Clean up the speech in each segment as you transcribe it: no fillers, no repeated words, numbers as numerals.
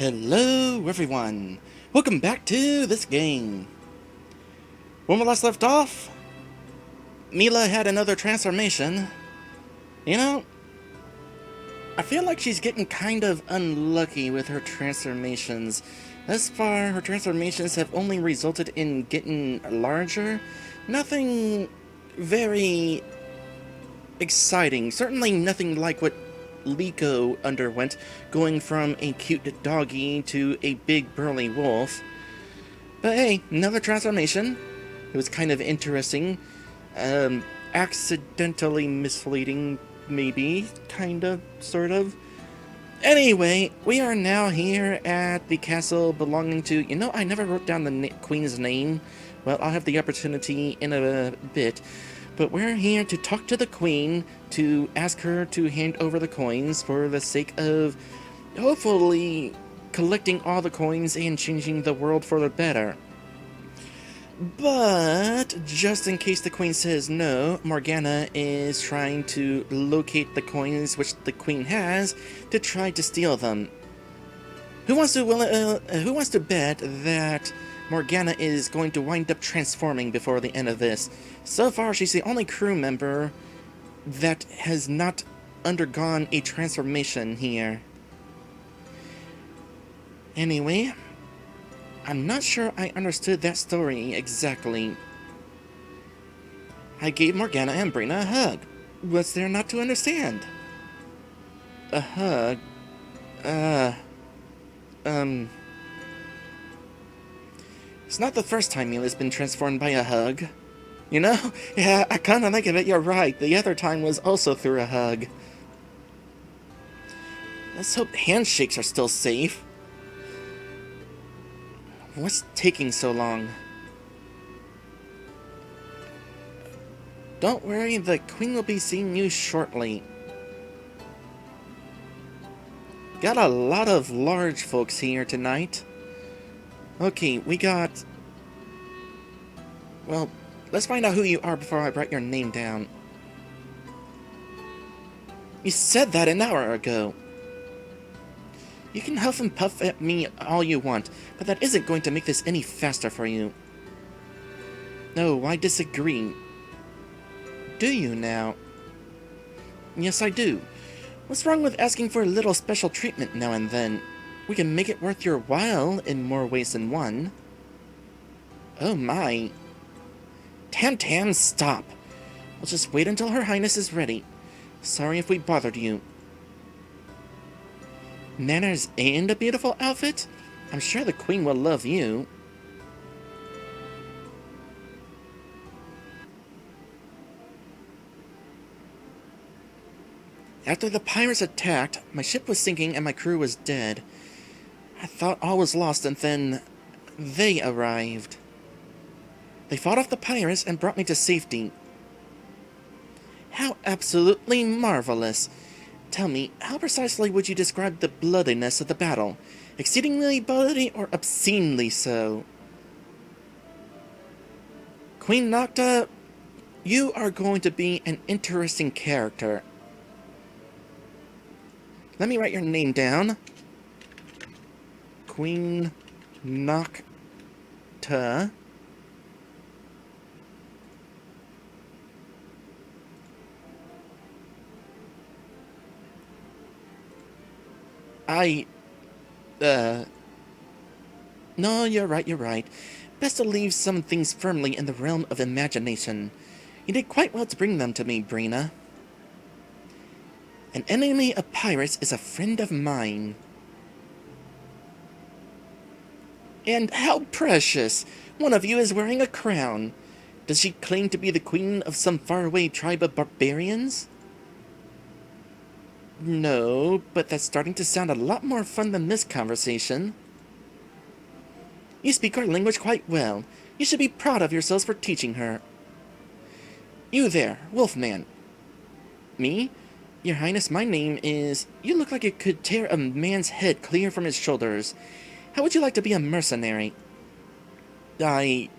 Hello everyone! Welcome back to this game. When we last left off, Mila had another transformation. You know, I feel like she's getting kind of unlucky with her transformations. Thus far, her transformations have only resulted in getting larger. Nothing very exciting. Certainly nothing like what Liko underwent, going from a cute doggy to a big burly wolf. But hey, another transformation. It was kind of interesting. Accidentally misleading, maybe. Kind of, sort of. Anyway, we are now here at the castle belonging to... You know, I never wrote down the queen's name. Well, I'll have the opportunity in a bit. But we're here to talk to the queen, to ask her to hand over the coins for the sake of hopefully collecting all the coins and changing the world for the better. But just in case the queen says no, Morgana is trying to locate the coins which the queen has to try to steal them. Who wants to bet that Morgana is going to wind up transforming before the end of this? So far, she's the only crew member that has not undergone a transformation here. Anyway, I'm not sure I understood that story exactly. I gave Morgana and Brina a hug. What's there not to understand? A hug? It's not the first time Mila's been transformed by a hug. You know? Yeah, I kinda think of it, you're right. The other time was also through a hug. Let's hope handshakes are still safe. What's taking so long? Don't worry, the queen will be seeing you shortly. Got a lot of large folks here tonight. Okay, we got... Well, let's find out who you are before I write your name down. You said that an hour ago. You can huff and puff at me all you want, but that isn't going to make this any faster for you. No, I disagree. Do you now? Yes, I do. What's wrong with asking for a little special treatment now and then? We can make it worth your while in more ways than one. Oh my. Tam, stop. We'll just wait until Her Highness is ready. Sorry if we bothered you. Manners and a beautiful outfit? I'm sure the queen will love you. After the pirates attacked, my ship was sinking and my crew was dead. I thought all was lost, and then they arrived. They fought off the pirates and brought me to safety. How absolutely marvelous! Tell me, how precisely would you describe the bloodiness of the battle? Exceedingly bloody or obscenely so? Queen Nakhta, you are going to be an interesting character. Let me write your name down. Queen Nakhta. No, you're right. Best to leave some things firmly in the realm of imagination. You did quite well to bring them to me, Brina. An enemy of pirates is a friend of mine. And how precious! One of you is wearing a crown. Does she claim to be the queen of some faraway tribe of barbarians? No, but that's starting to sound a lot more fun than this conversation. You speak our language quite well. You should be proud of yourselves for teaching her. You there, Wolfman. Me? Your Highness, my name is... You look like you could tear a man's head clear from his shoulders. How would you like to be a mercenary? My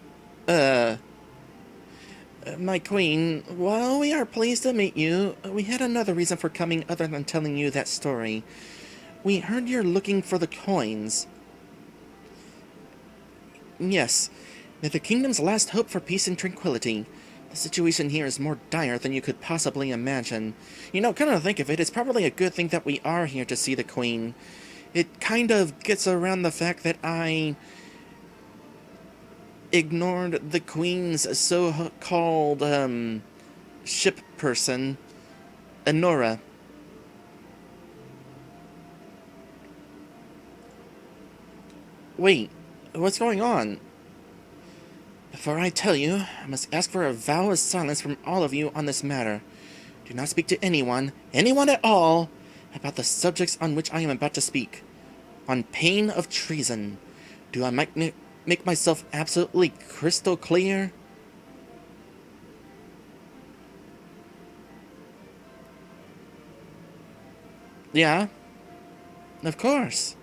queen, while we are pleased to meet you, we had another reason for coming other than telling you that story. We heard you're looking for the coins. Yes, they're the kingdom's last hope for peace and tranquility. The situation here is more dire than you could possibly imagine. You know, come to think of it, it's probably a good thing that we are here to see the Queen. It kind of gets around the fact that I ignored the Queen's so-called, ship person, Enora. Wait, what's going on? Before I tell you, I must ask for a vow of silence from all of you on this matter. Do not speak to anyone at all, about the subjects on which I am about to speak. On pain of treason. Do I make myself absolutely crystal clear? Yeah, of course.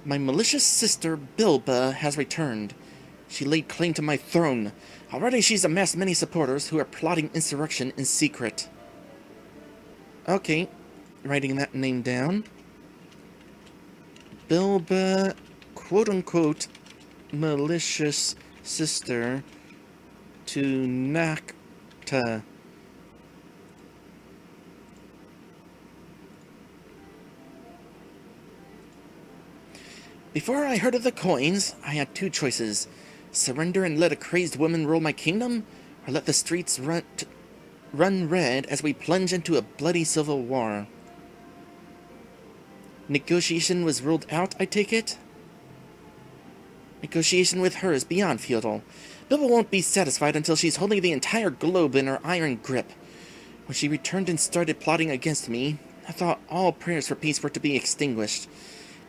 My malicious sister, Bilba, has returned. She laid claim to my throne. Already she's amassed many supporters who are plotting insurrection in secret. Okay, writing that name down. Bilba, quote-unquote, malicious sister to Nakhta. Before I heard of the coins, I had two choices. Surrender and let a crazed woman rule my kingdom, or let the streets run red as we plunge into a bloody civil war. Negotiation was ruled out, I take it? Negotiation with her is beyond futile. Bilba won't be satisfied until she's holding the entire globe in her iron grip. When she returned and started plotting against me, I thought all prayers for peace were to be extinguished.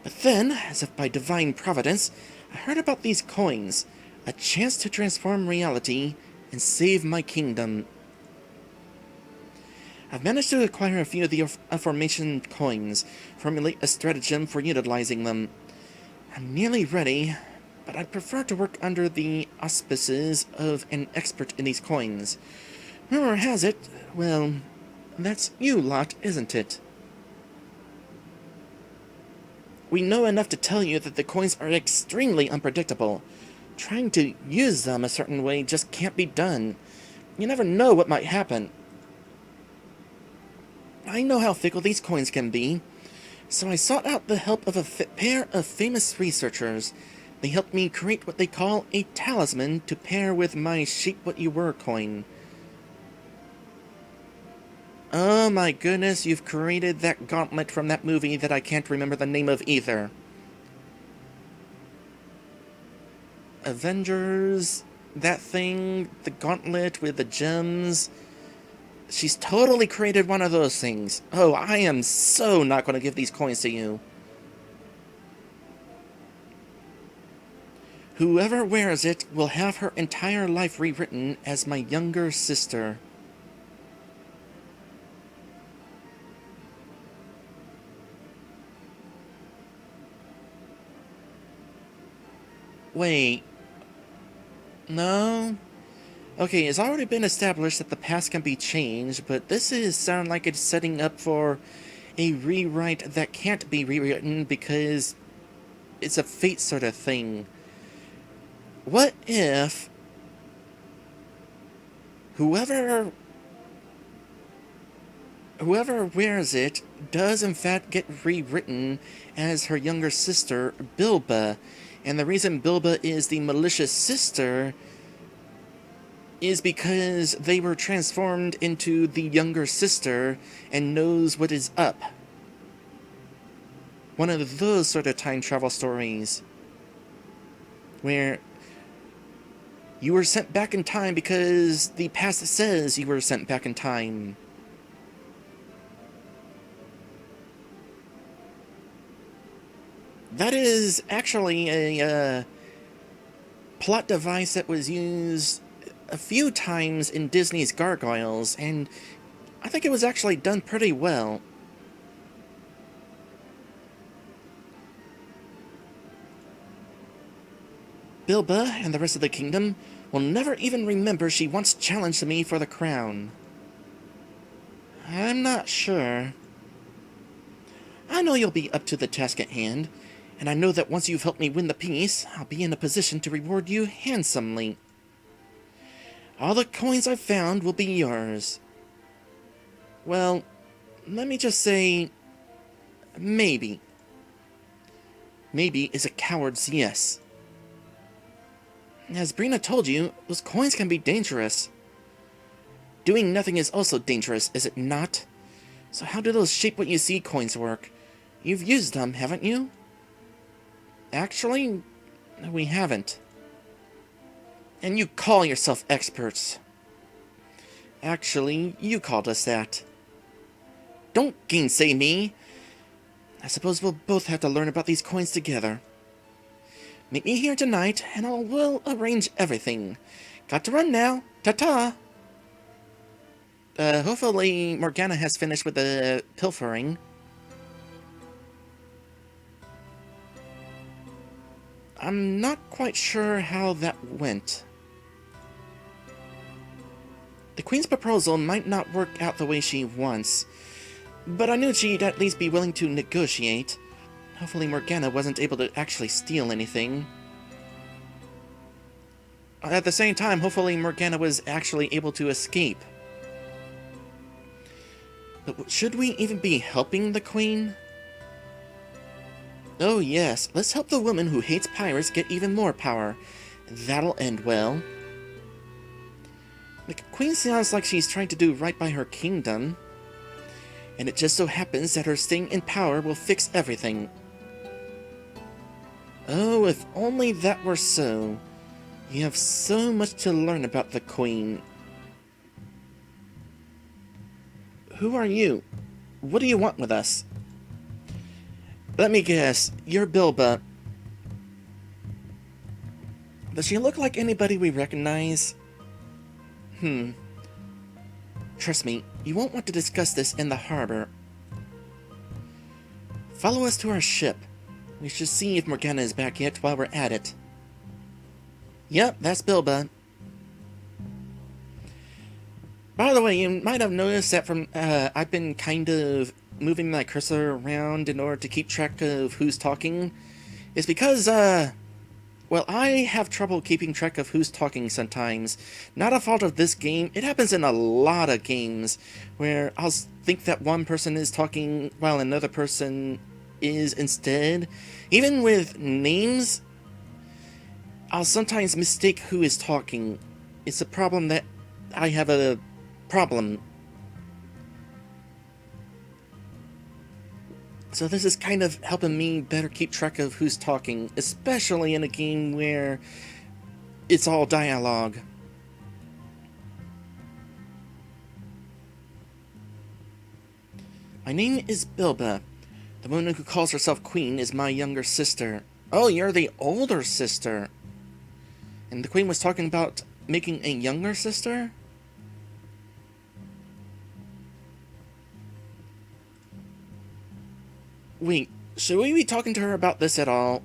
But then, as if by divine providence, I heard about these coins, a chance to transform reality and save my kingdom. I've managed to acquire a few of the aforementioned coins, formulate a stratagem for utilizing them. I'm nearly ready, but I'd prefer to work under the auspices of an expert in these coins. Rumor has it, well, that's you lot, isn't it? We know enough to tell you that the coins are extremely unpredictable. Trying to use them a certain way just can't be done. You never know what might happen. I know how fickle these coins can be, so I sought out the help of a pair of famous researchers. They helped me create what they call a talisman to pair with my Shape What You Were coin. Oh my goodness, you've created that gauntlet from that movie that I can't remember the name of either. Avengers, that thing, the gauntlet with the gems. She's totally created one of those things. Oh, I am so not going to give these coins to you. Whoever wears it will have her entire life rewritten as my younger sister. Wait. No? Okay, it's already been established that the past can be changed, but this is sound like it's setting up for a rewrite that can't be rewritten because it's a fate sort of thing. What if whoever wears it does in fact get rewritten as her younger sister, Bilba, and the reason Bilba is the malicious sister is because they were transformed into the younger sister and knows what is up. One of those sort of time travel stories where you were sent back in time because the past says you were sent back in time. That is actually a plot device that was used a few times in Disney's Gargoyles, and I think it was actually done pretty well. Bilba and the rest of the kingdom will never even remember she once challenged me for the crown. I'm not sure. I know you'll be up to the task at hand, and I know that once you've helped me win the peace, I'll be in a position to reward you handsomely. All the coins I've found will be yours. Well, let me just say, maybe. Maybe is a coward's yes. As Brina told you, those coins can be dangerous. Doing nothing is also dangerous, is it not? So how do those shape what you see coins work? You've used them, haven't you? Actually, we haven't. And you call yourself experts. Actually, you called us that. Don't gainsay me. I suppose we'll both have to learn about these coins together. Meet me here tonight, and we'll arrange everything. Got to run now. Ta-ta! Hopefully Morgana has finished with the pilfering. I'm not quite sure how that went. The Queen's proposal might not work out the way she wants, but I knew she'd at least be willing to negotiate. Hopefully Morgana wasn't able to actually steal anything. At the same time, hopefully Morgana was actually able to escape. But should we even be helping the Queen? Oh yes, let's help the woman who hates pirates get even more power. That'll end well. The Queen sounds like she's trying to do right by her kingdom. And it just so happens that her staying in power will fix everything. Oh, if only that were so. You have so much to learn about the Queen. Who are you? What do you want with us? Let me guess, you're Bilba. Does she look like anybody we recognize? Trust me, you won't want to discuss this in the harbor. Follow us to our ship. We should see if Morgana is back yet while we're at it. Yep, that's Bilba. By the way, you might have noticed that I've been kind of moving my cursor around in order to keep track of who's talking. It's because, well, I have trouble keeping track of who's talking sometimes. Not a fault of this game. It happens in a lot of games where I'll think that one person is talking while another person is instead. Even with names, I'll sometimes mistake who is talking. It's a problem that I have a problem. So this is kind of helping me better keep track of who's talking, especially in a game where it's all dialogue. My name is Bilba. The woman who calls herself Queen is my younger sister. Oh, you're the older sister. And the Queen was talking about making a younger sister? Wait, should we be talking to her about this at all?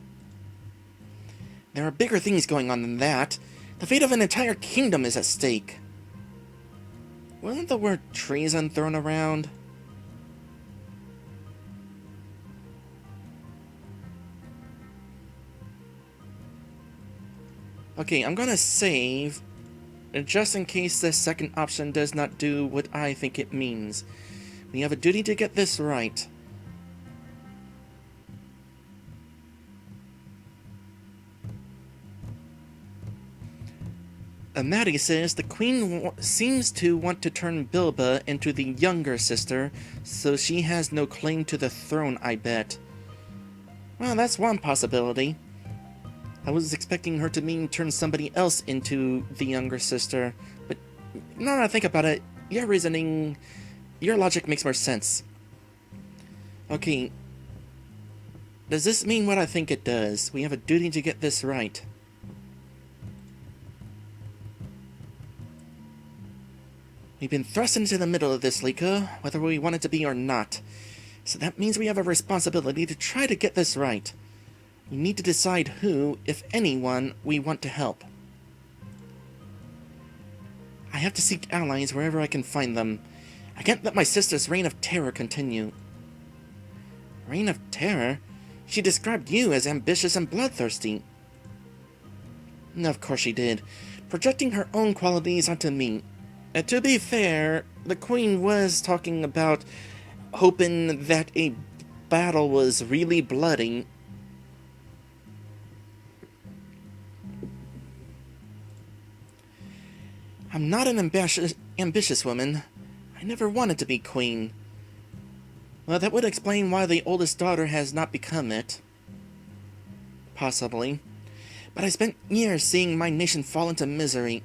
There are bigger things going on than that. The fate of an entire kingdom is at stake. Wasn't the word treason thrown around? Okay, I'm gonna save, just in case the second option does not do what I think it means. We have a duty to get this right. Maddie says the Queen seems to want to turn Bilba into the younger sister, so she has no claim to the throne, I bet. Well, that's one possibility. I was expecting her to mean turn somebody else into the younger sister, but now that I think about it, your reasoning, your logic makes more sense. Okay, does this mean what I think it does? We have a duty to get this right. We've been thrust into the middle of this, Lika, whether we want it to be or not. So that means we have a responsibility to try to get this right. We need to decide who, if anyone, we want to help. I have to seek allies wherever I can find them. I can't let my sister's reign of terror continue. Reign of Terror? She described you as ambitious and bloodthirsty. Of course she did, projecting her own qualities onto me. To be fair, the Queen was talking about hoping that a battle was really bloody. I'm not an ambitious woman. I never wanted to be queen. Well, that would explain why the oldest daughter has not become it. Possibly. But I spent years seeing my nation fall into misery.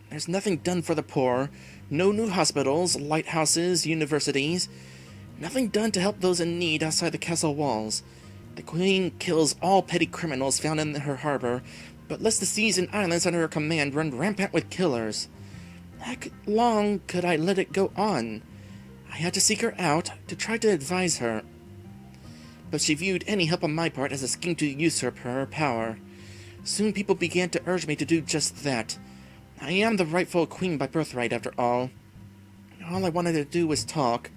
There's nothing done for the poor, no new hospitals, lighthouses, universities. Nothing done to help those in need outside the castle walls. The Queen kills all petty criminals found in her harbor, but lets the seas and islands under her command run rampant with killers. How long could I let it go on? I had to seek her out, to try to advise her. But she viewed any help on my part as a scheme to usurp her power. Soon people began to urge me to do just that. I am the rightful queen by birthright, after all. All I wanted to do was talk,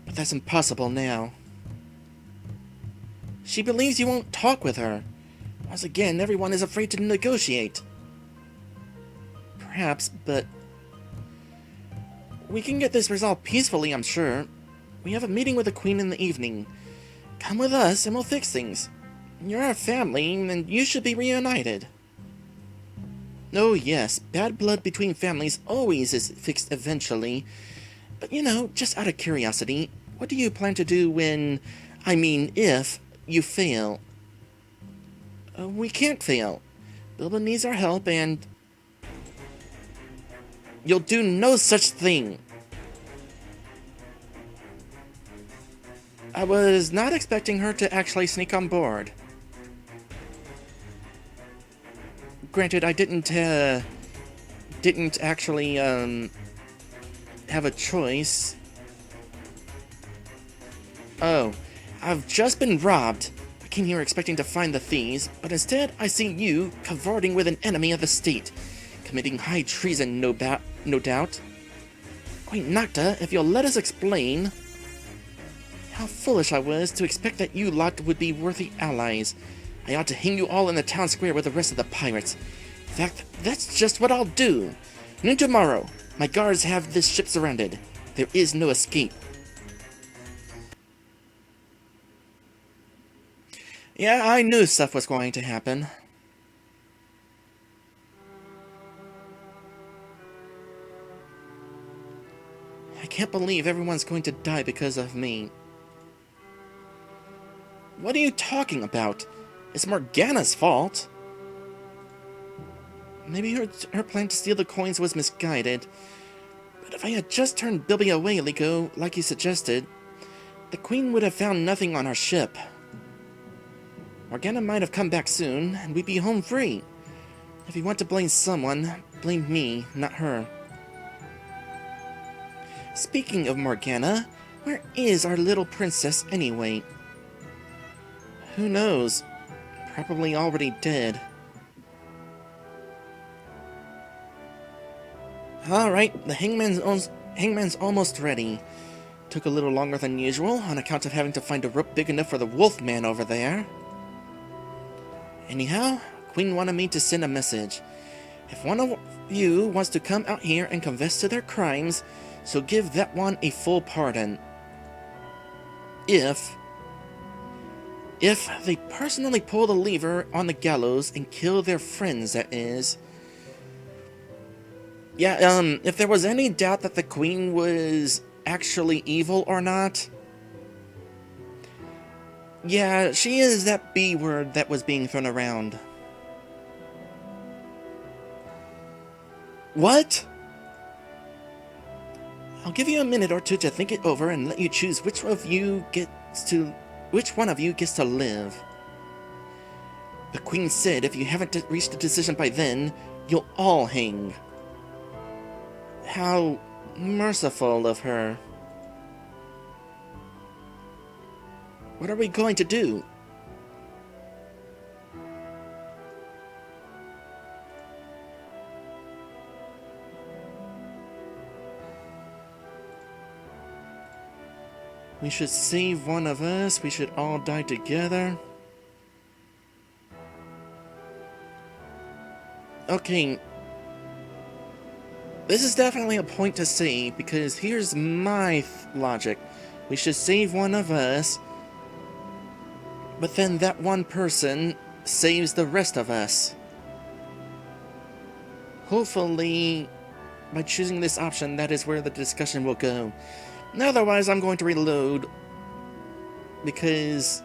but that's impossible now. She believes you won't talk with her. Once again, everyone is afraid to negotiate. Perhaps, but we can get this resolved peacefully, I'm sure. We have a meeting with the Queen in the evening. Come with us and we'll fix things. You're our family, and you should be reunited. Oh yes, bad blood between families always is fixed eventually. But just out of curiosity, what do you plan to do if you fail? We can't fail. Bilbo needs our help, and you'll do no such thing. I was not expecting her to actually sneak on board. Granted, I didn't actually, have a choice. Oh, I've just been robbed. I came here expecting to find the thieves, but instead I see you cavorting with an enemy of the state, committing high treason, no doubt. Queen Nakhta, if you'll let us explain. How foolish I was to expect that you lot would be worthy allies. I ought to hang you all in the town square with the rest of the pirates. In fact, that's just what I'll do. Noon tomorrow, my guards have this ship surrounded. There is no escape. Yeah, I knew stuff was going to happen. I can't believe everyone's going to die because of me. What are you talking about? It's Morgana's fault. Maybe her plan to steal the coins was misguided. But if I had just turned Bilby away, Liko, like you suggested, the Queen would have found nothing on our ship. Morgana might have come back soon, and we'd be home free. If you want to blame someone, blame me, not her. Speaking of Morgana, where is our little princess anyway? Who knows? Probably already dead. Alright, the hangman's almost ready. Took a little longer than usual, on account of having to find a rope big enough for the wolf man over there. Anyhow, Queen wanted me to send a message. If one of you wants to come out here and confess to their crimes, so give that one a full pardon. If they personally pull the lever on the gallows and kill their friends, that is. Yeah, if there was any doubt that the Queen was actually evil or not, yeah, she is that B word that was being thrown around. What? I'll give you a minute or two to think it over and let you choose which one of you gets to live. The Queen said if you haven't reached a decision by then, you'll all hang. How merciful of her. What are we going to do? We should save one of us. We should all die together. Okay. This is definitely a point to say, because here's my logic. We should save one of us, but then that one person saves the rest of us. Hopefully, by choosing this option, that is where the discussion will go. Otherwise, I'm going to reload, because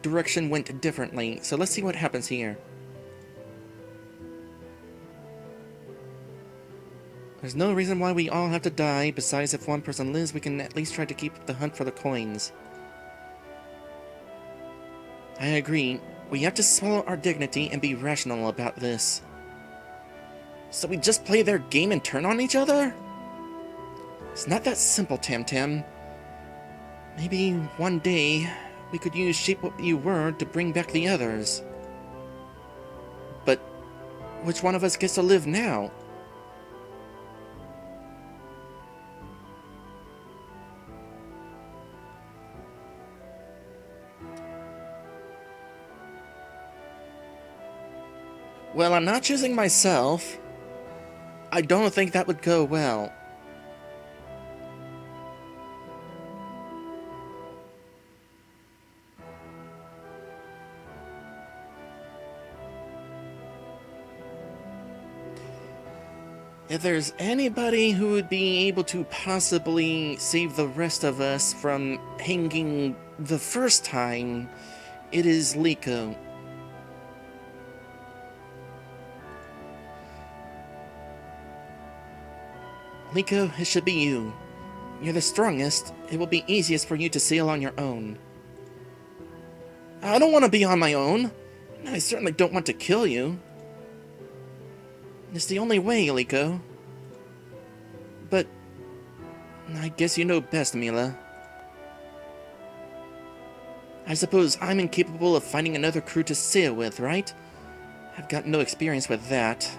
direction went differently. So let's see what happens here. There's no reason why we all have to die. Besides, if one person lives, we can at least try to keep the hunt for the coins. I agree. We have to swallow our dignity and be rational about this. So we just play their game and turn on each other? It's not that simple, Tam Tam. Maybe one day we could use Shape What You Were to bring back the others. But which one of us gets to live now? Well, I'm not choosing myself. I don't think that would go well. If there's anybody who would be able to possibly save the rest of us from hanging the first time, it is Liko. Liko, it should be you. You're the strongest. It will be easiest for you to sail on your own. I don't want to be on my own. I certainly don't want to kill you. It's the only way, Liko. But I guess you know best, Mila. I suppose I'm incapable of finding another crew to sail with, right? I've got no experience with that.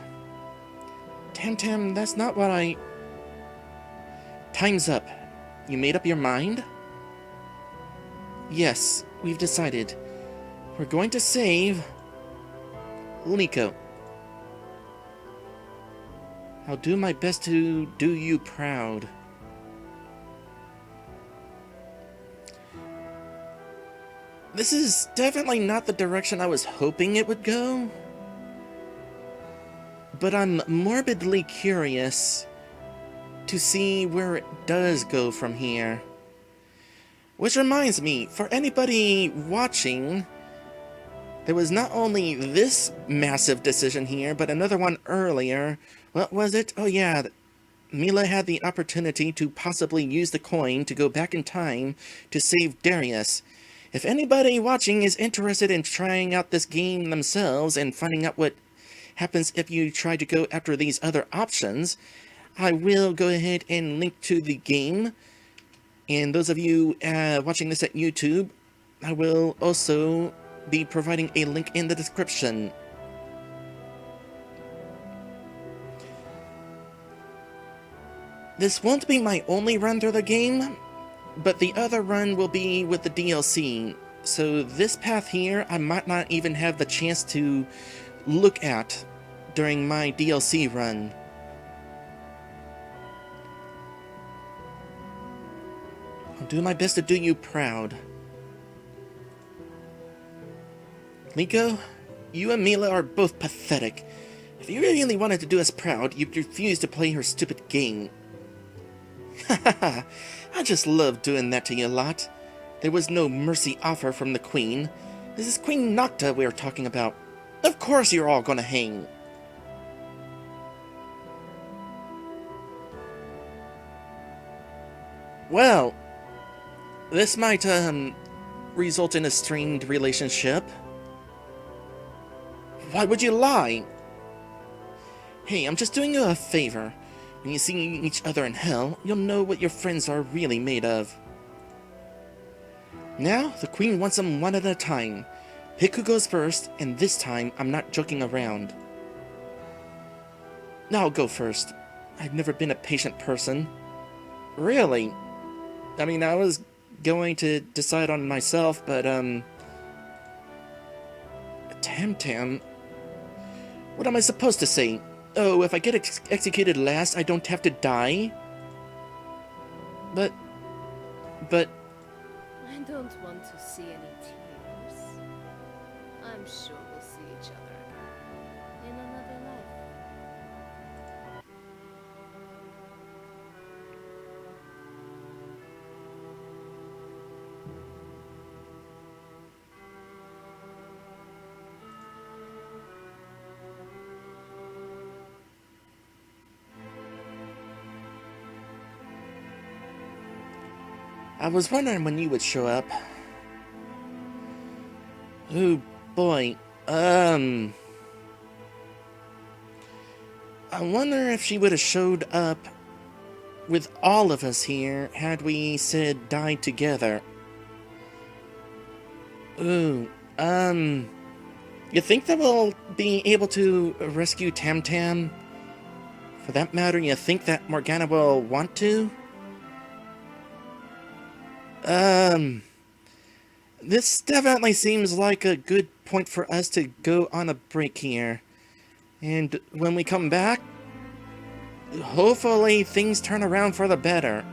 Tam Tam, that's not what I... Time's up. You made up your mind? Yes, we've decided. We're going to save... Liko. I'll do my best to do you proud. This is definitely not the direction I was hoping it would go. But I'm morbidly curious to see where it does go from here. Which reminds me, for anybody watching, there was not only this massive decision here, but another one earlier. What was it? Oh yeah, Mila had the opportunity to possibly use the coin to go back in time to save Darius. If anybody watching is interested in trying out this game themselves and finding out what happens if you try to go after these other options, I will go ahead and link to the game. And those of you watching this at YouTube, I will also be providing a link in the description. This won't be my only run through the game, but the other run will be with the DLC. So this path here, I might not even have the chance to look at during my DLC run. I'll do my best to do you proud. Liko, you and Mila are both pathetic. If you really wanted to do us proud, you'd refuse to play her stupid game. Hahaha, I just love doing that to you lot. There was no mercy offer from the Queen. This is Queen Nakhta we're talking about. Of course you're all gonna hang. Well, this might, result in a strained relationship. Why would you lie? Hey, I'm just doing you a favor. When you see each other in hell, you'll know what your friends are really made of. Now, the Queen wants them one at a time. Pick who goes first, and this time, I'm not joking around. Now I'll go first. I've never been a patient person. Really? I mean, I was going to decide on myself, but, Tam, what am I supposed to say? Oh, if I get executed last, I don't have to die? But... I don't want to see any tears. I'm sure we'll see each other again in another life. I was wondering when you would show up. Oh, boy. I wonder if she would have showed up with all of us here had we said died together. Ooh, you think that we'll be able to rescue Tam? For that matter, you think that Morgana will want to? This definitely seems like a good point for us to go on a break here. And when we come back, hopefully things turn around for the better.